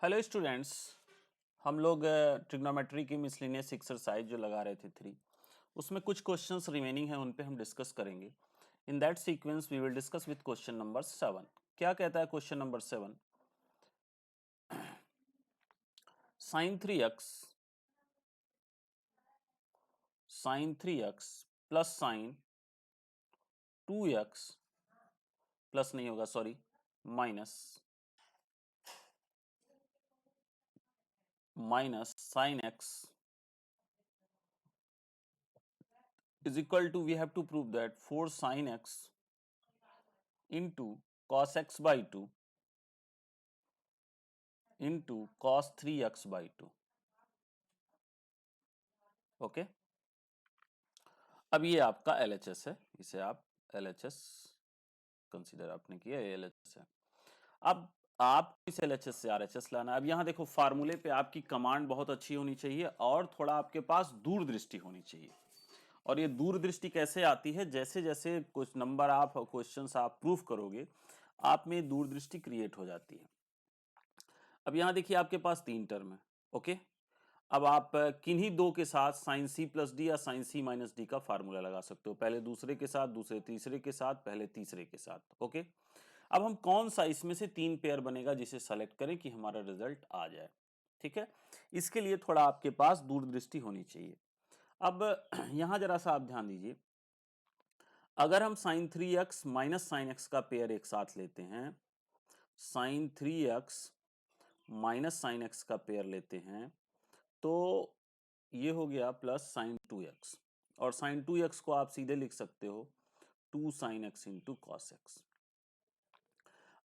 Hello students. हम लोग trigonometry की मिसलिनियस एक्सरसाइज जो लगा रहे थे 3, उसमें कुछ क्वेश्चंस रिमेनिंग हैं, उन पे हम डिस्कस करेंगे। In that sequence we will discuss with question number 7। क्या कहता है question number 7? sin 3x plus sine 2x plus नहीं होगा, sorry, minus sine x is equal to, we have to prove that 4 sin x into cos x by 2 into cos 3x by 2। Okay, अब ये आपका LHS है, इसे आप LHS consider आपने किया, ये LHS है। अब आप इस LHS से RHS लाना है। अब यहाँ देखो, फार्मूले पे आपकी कमांड बहुत अच्छी होनी चाहिए और थोड़ा आपके पास दूरदृष्टि होनी चाहिए। और ये दूरदृष्टि कैसे आती है? जैसे जैसे कुछ नंबर आप क्वेश्चंस आप प्रूफ करोगे, आप में दूरदृष्टि क्रिएट हो जाती है। अब यहाँ देखिए, आपके पास 3 टर्म है। ओके, अब आप किन्हीं दो के साथ साइन सी प्लस डी या साइन सी माइनस डी का फार्मूला लगा सकते हो। पहले दूसरे के साथ, दूसरे तीसरे के साथ, पहले तीसरे के साथ। ओके, अब हम कौन सा इसमें से 3 पेयर बनेगा जिसे सेलेक्ट करें कि हमारा रिजल्ट आ जाए। ठीक है, इसके लिए थोड़ा आपके पास दूरदृष्टि होनी चाहिए। अब यहां जरा सा आप ध्यान दीजिए, अगर हम sine 3x minus sine X का पेयर एक साथ लेते हैं, sine 3x minus sine X का पेयर लेते हैं, तो ये हो गया प्लस साइन 2x, और साइन 2x को आप सीधे लिख सकते हो 2 sine X into cos X.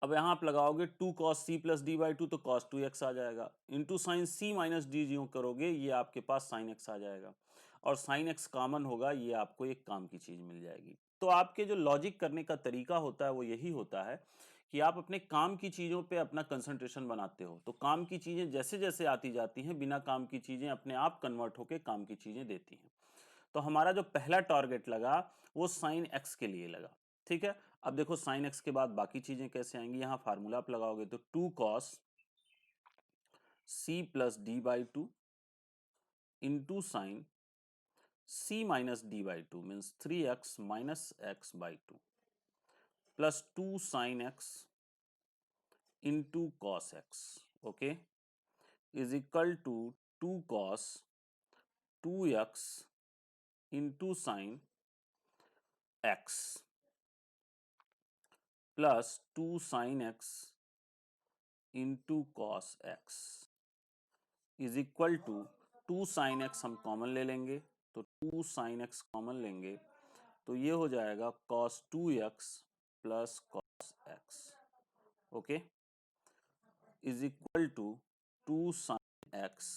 अब यहां आप लगाओगे 2 cos C plus D by 2, तो कॉस 2x आ जाएगा, into sine C minus D जो करोगे ये आपके पास साइन एक्स आ जाएगा, और साइन एक्स कॉमन होगा, ये आपको एक काम की चीज मिल जाएगी। तो आपके जो लॉजिक करने का तरीका होता है वो यही होता है कि आप अपने काम की चीजों पे अपना कंसंट्रेशन बनाते हो, तो काम की चीजें जैसे जैसे आती जाती हैं, बिना काम की चीजें अपने आप कन्वर्ट होकर काम की चीजें देती हैं। तो हमारा जो पहला टारगेट लगा वो साइन एक्स के लिए लगा। ठीक है, अब देखो साइन एक्स के बाद बाकी चीजें कैसे आएंगी। यहाँ फार्मूला आप लगाओगे तो 2 cos C plus D by 2 into sine C minus D by 2 means 3x minus X by 2 plus 2 sine X into cos X, okay, is equal to 2 cos 2x into sine X plus 2 sine X into cos X is equal to 2 sine X हम common ले लेंगे, तो 2 sine x common लेंगे तो ये हो जाएगा cos 2x plus cos X, okay, is equal to 2 sine X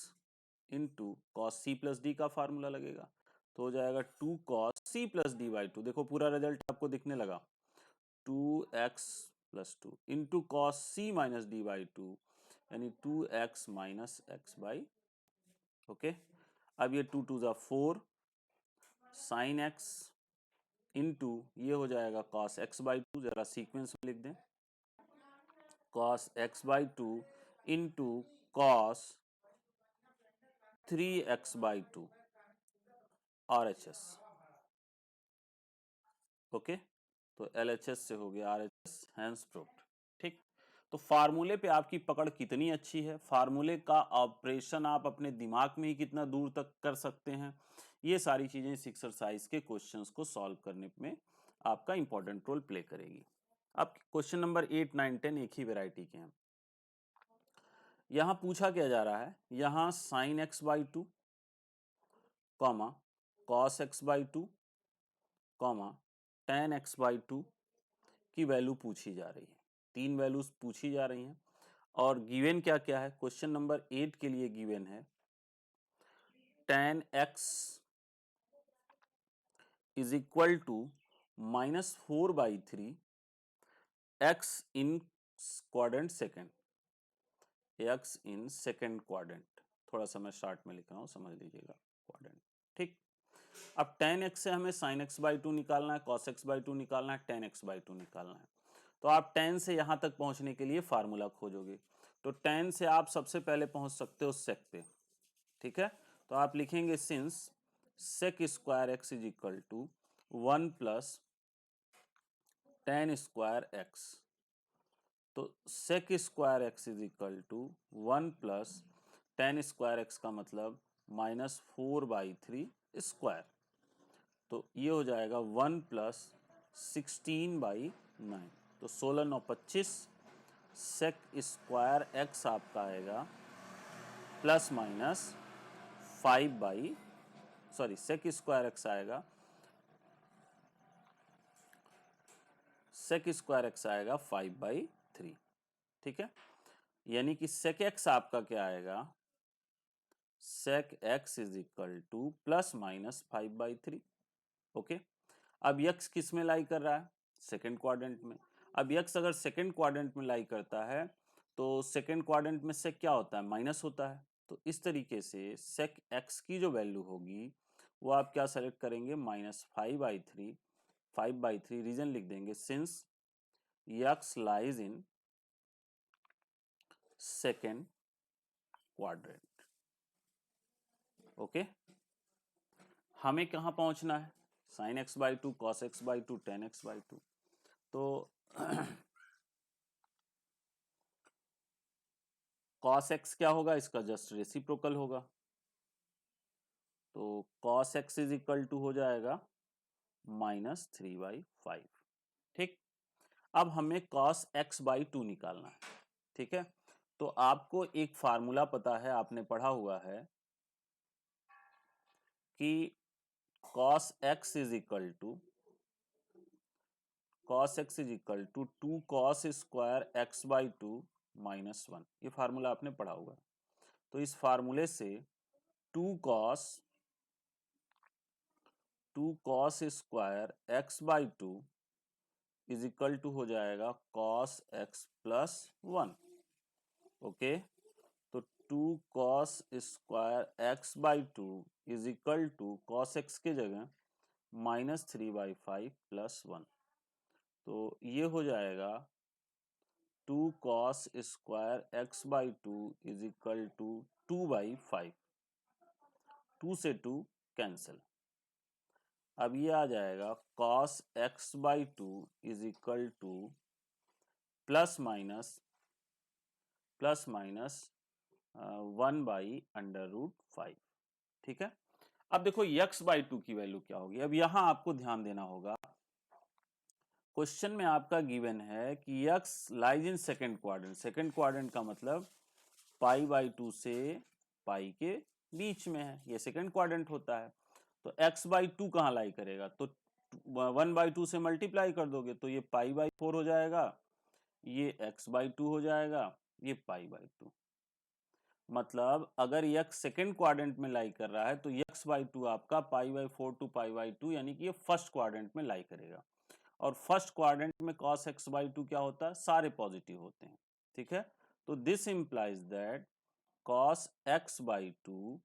into cos C plus D का फार्मूला लगेगा, तो हो जाएगा 2 cos C plus D by 2। देखो पूरा रिजल्ट आपको दिखने लगा, 2x plus 2 into cos C minus D by 2, यानी 2x minus X by, okay. अब ये 2 2 जा 4 साइन एक्स इंटू ये हो जाएगा कॉस एक्स बाई 2, जरा सीक्वेंस में लिख दें, cos x by 2 into cos 3x by 2 RHS, okay. तो LHS से हो गया RHS, हैंस प्रूव्ड। ठीक, तो फार्मूले पे आपकी पकड़ कितनी अच्छी है, फार्मूले का ऑपरेशन आप अपने दिमाग में ही कितना दूर तक कर सकते हैं, ये सारी चीजें इस एक्सरसाइज के क्वेश्चंस को सॉल्व करने में आपका इंपॉर्टेंट रोल प्ले करेगी। अब क्वेश्चन नंबर 8, 9, 10 एक ही वेराइटी के हैं। यहां पूछा क्या जा रहा है, यहां sign x by 2 comma cos x by 2 comma ten x by 2 की वैल्यू पूछी जा रही है। 3 वैल्यूज पूछी जा रही हैं, और गिवन क्या क्या है, क्वेश्चन नंबर 8 के लिए गिवन है tan x is equal to -4/3 x in quadrant second, x in second quadrant. थोड़ा सा मैं शार्ट में लिख रहा हूं, समझ लीजिएगा, क्वाड्रेंट। ठीक, अब tan x से हमें sin x बाई 2 निकालना है, cos x बाई 2 निकालना है, tan x बाई 2 निकालना है। तो आप tan से यहां तक पहुंचने के लिए फार्मूला खोजोगे, तो tan से आप सबसे पहले पहुंच सकते हो sec पे, ठीक है। तो आप लिखेंगे since sec square x is equal to 1 plus tan square x, तो sec square x is equal to 1 plus tan square X का मतलब -4/3 स्क्वायर, तो ये हो जाएगा 1 प्लस 16/9, तो 16×9 = 25। सेक स्क्वायर एक्स आपका आएगा plus minus 5 sorry sec square X आएगा, सेक स्क्वायर एक्स आएगा 5/3, ठीक है। यानी कि सेक एक्स आपका क्या आएगा, sec x is equal to plus minus 5/3, okay. अब यक्स किस में लाई कर रहा है, सेकंड क्वाड्रेंट में। अब यक्स अगर सेकंड क्वाड्रेंट में लाई करता है तो सेकंड क्वाड्रेंट में सेक क्या होता है, माइनस होता है। तो इस तरीके से सेक एक्स की जो वैल्यू होगी वो आप क्या सेलेक्ट करेंगे, -5/3, 5/3 रीजन लिख देंगे since x lies in second quadrant, okay. हमें कहाँ पहुंचना है, sin x/2, cos x/2, tan x/2, तो cos x क्या होगा, इसका जस्ट रेसिप्रोकल होगा, तो cos x is equal to हो जाएगा -3/5, ठीक। अब हमें cos x/2 निकालना है, ठीक है। तो आपको एक फार्मूला पता है, आपने पढ़ा हुआ है कि cos x is equal to 2 cos square x/2 -1, ये फार्मूला आपने पढ़ा हुआ है। तो इस फार्मूले से 2 cos square x/2 is equal to हो जाएगा cos x प्लस 1, ओके। तो 2 cos square x/2 is equal to cos x के जगह -3/5 प्लस 1, तो ये हो जाएगा 2 cos square x/2 is equal to 2/5, 2 से 2 कैंसिल। अब ये आ जाएगा cos x/2 is equal to plus minus 1/√5, ठीक है। अब देखो x/2 की वैल्यू क्या होगी, अब यहां आपको ध्यान देना होगा। क्वेश्चन में आपका गिवन है कि x lies in second quadrant, second quadrant का मतलब π/2 से पाई के बीच में है, ये सेकंड क्वाड्रेंट होता है। तो x/2 कहाँ लाई करेगा, तो 1/2 से मल्टीप्लाई कर दोगे तो ये π/4 हो जाएगा, ये x/2 हो जाएगा, ये π/2। मतलब अगर यक्स सेकंड क्वाड्रेंट में लाई कर रहा है तो x/2 आपका π/4 टू π/2 यानी कि ये फर्स्ट क्वाड्रेंट में लाई करेगा। और फर्स्ट क्वाड्रेंट में cos x/2 क्या होता है, सारे पॉजिटिव होते हैं, ठीक है। तो this implies that cos x/2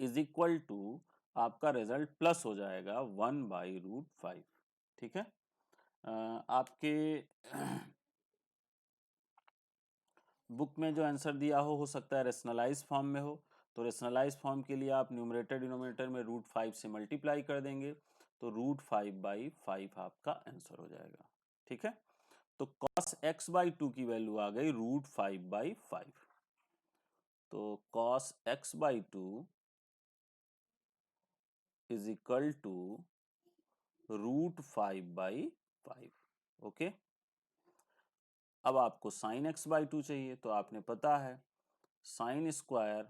is equal to आपका रिजल्ट प्लस हो जाएगा 1/√5, ठीक है। आपके बुक में जो आंसर दिया हो सकता है रेशनलाइज फॉर्म में हो, तो रेशनलाइज फॉर्म के लिए आप न्यूमरेटर डिनोमिनेटर में √5 से मल्टीप्लाई कर देंगे, तो √5/5 आपका आंसर हो जाएगा, ठीक है। तो cos x/2 की वैल्यू आ गई √5/5, तो cos x/2 is equal to √5/5, okay. अब आपको sin x/2 चाहिए, तो आपने पता है sin स्क्वायर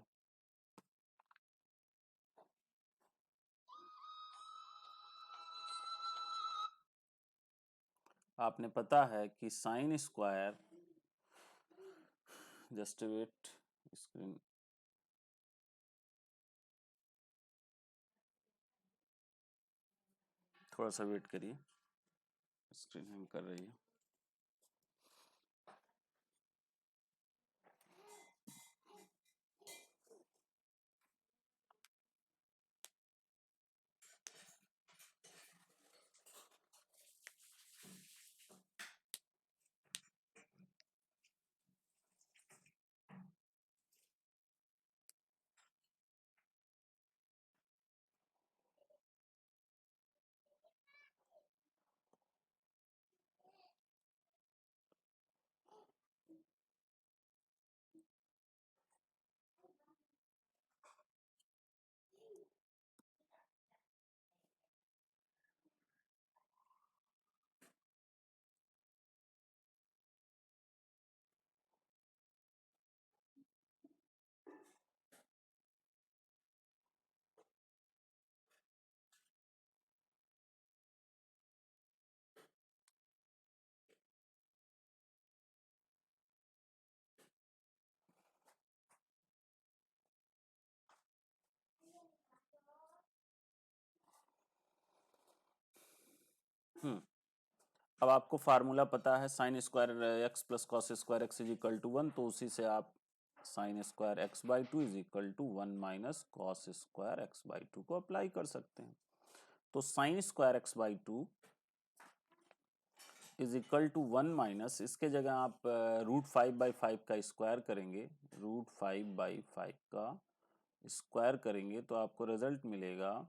आपने पता है कि sin square, just wait, screen थोड़ा सा वेट करिए, स्क्रीन हैंग कर रही है। अब आपको फार्मूला पता है sine square x plus cos square x is equal to 1, तो उसी से आप sine square x by two is equal to 1 minus cos square x by two को अप्लाई कर सकते हैं। तो sine square x by two is equal to 1 minus, इसके जगह आप √5/5 का स्क्वायर करेंगे, √5/5 का स्क्वायर करेंगे तो आपको रिजल्ट मिलेगा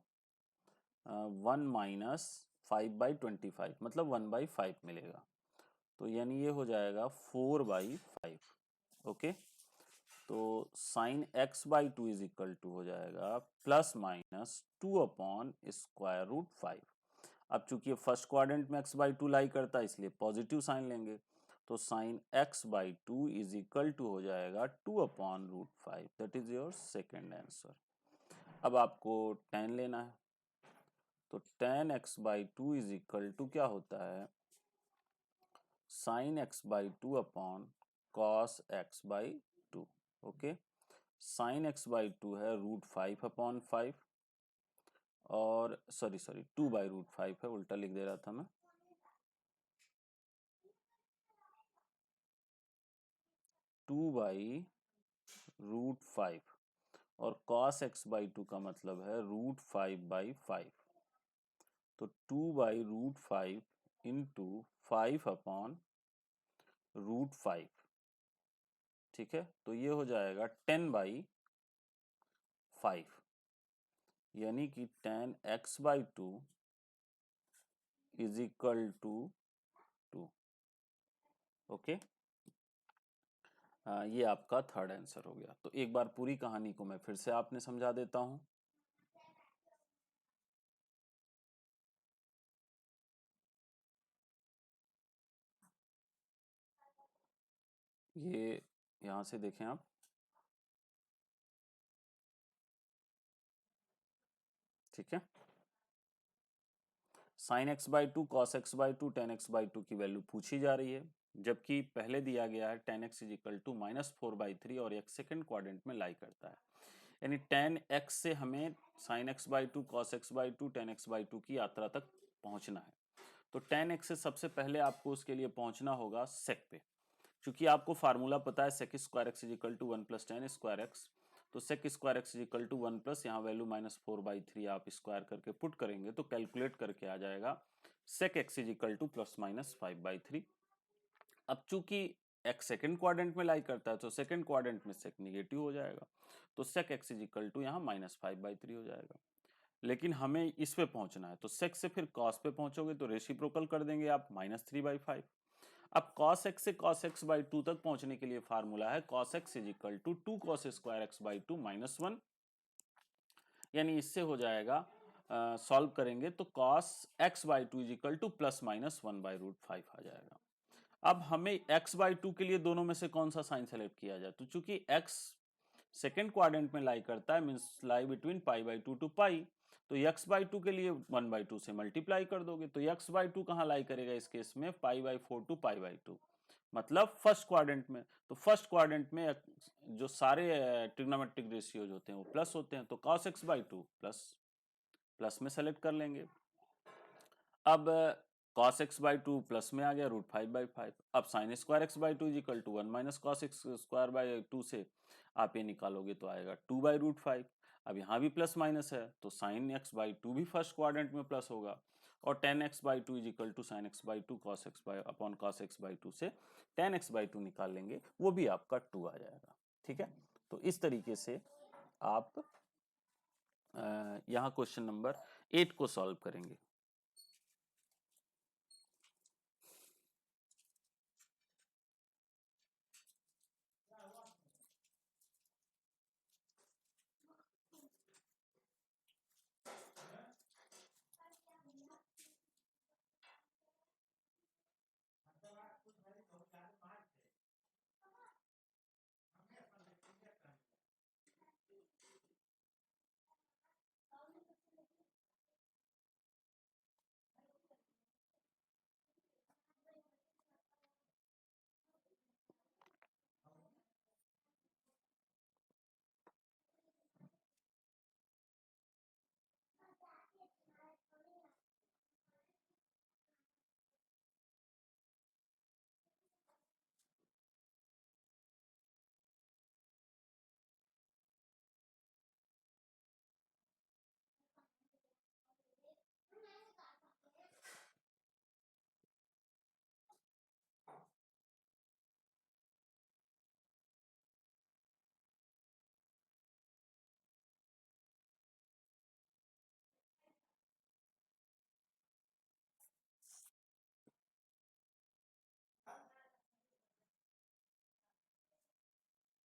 1 माइनस 5/25, मतलब 1/5 मिलेगा। तो यानी ये हो जाएगा 4/5। ओके, तो sine x by two is equal to हो जाएगा प्लस माइनस 2/√5। अब चूंकि फर्स्ट क्वाड्रेंट में एक्स बाई टू लाई करता है इसलिए पॉजिटिव साइन लेंगे, तो sine x by two is equal to हो जाएगा 2/√5। That is your second answer. अब आपको tan लेना है, तो tan x by two is equal to क्या होता है, sine x by two upon cos x by to. Okay, sign x by to है √5/5, और सॉरी 2/√5 है, उल्टा लिख दे रहा था मैं। 2/√5 और cos x बाई टू का मतलब है √5/5, तो 2/√5 इंटू 5/√5। ठीक है, तो ये हो जाएगा 10/5, यानी कि tan x by two is equal to 2। Okay, ये आपका थर्ड आंसर हो गया। तो एक बार पूरी कहानी को मैं फिर से आपने समझा देता हूं। ये यहां से देखें आप, ठीक है, sine x by to, cos x by to, ten x by to की वैल्यू पूछी जा रही है, जबकि पहले दिया गया है tan x is equal to -4/3 और एक सेकंड क्वाड्रेंट में लाई करता है। यानी tan x से हमें sin x by to, cos x by to, ten x by to की यात्रा तक पहुंचना है। तो tan x से सबसे पहले आपको उसके लिए पहुंचना होगा sec पे, क्योंकि आपको फार्मूला पता है sec square x is equal to 1 plus tan square x. तो sec square x is equal to 1 plus, यहाँ वैल्यू -4/3 आप स्क्वायर करके पुट करेंगे तो कैलकुलेट करके आ जाएगा sec x is equal to +/5/3। अब चूंकि x सेकंड क्वाड्रेंट में लाई करता है तो सेकंड क्वाड्रेंट में sec निगेटिव हो जाएगा, तो sec x is equal to यहाँ -5/3 हो जाएगा। लेकिन हमें इस पे पहुंचना है, तो sec से फिर cos पे पहुंचोगे तो रेसिप्रोकल कर देंगे आप -3/5। अब cos x से cos x बाई टू तक पहुंचने के लिए फार्मूला है cos x is equal to 2 cos square x by two -1, यानी इससे हो जाएगा सॉल्व करेंगे तो cos x by two is equal to +/1/√5 आ जाएगा। अब हमें x बाई टू के लिए दोनों में से कौन सा साइन सेलेक्ट किया जाए, तो चूंकि x सेकेंड क्वाड्रेंट में लाई करता है, मीन्स लाई बिटवीन π/2 टू पाई, तो x बाई टू के लिए 1/2 से मल्टीप्लाई कर दोगे, तो x बाई टू कहाँ लाई करेगा इस केस में, π/4 टू π/2, मतलब फर्स्ट क्वाड्रेंट में। तो फर्स्ट क्वाड्रेंट में जो सारे ट्रिग्नोमेट्रिक रेशियोज होते हैं वो प्लस होते हैं, तो cos x by two plus में सेलेक्ट कर लेंगे। अब cos x by two plus में आ गया √5/5। अब sin square x by two is equal to 1 minus cos x square by two से आप ये निकालोगे तो आएगा 2/√5। अब यहाँ भी प्लस माइनस है तो sin x बाई टू भी फर्स्ट क्वाड्रेंट में प्लस होगा, और tan x by two is equal to sin x by two cos x by upon cos x by two से tan x बाई टू निकाल लेंगे, वो भी आपका 2 आ जाएगा। ठीक है, तो इस तरीके से आप यहाँ क्वेश्चन नंबर 8 को सॉल्व करेंगे।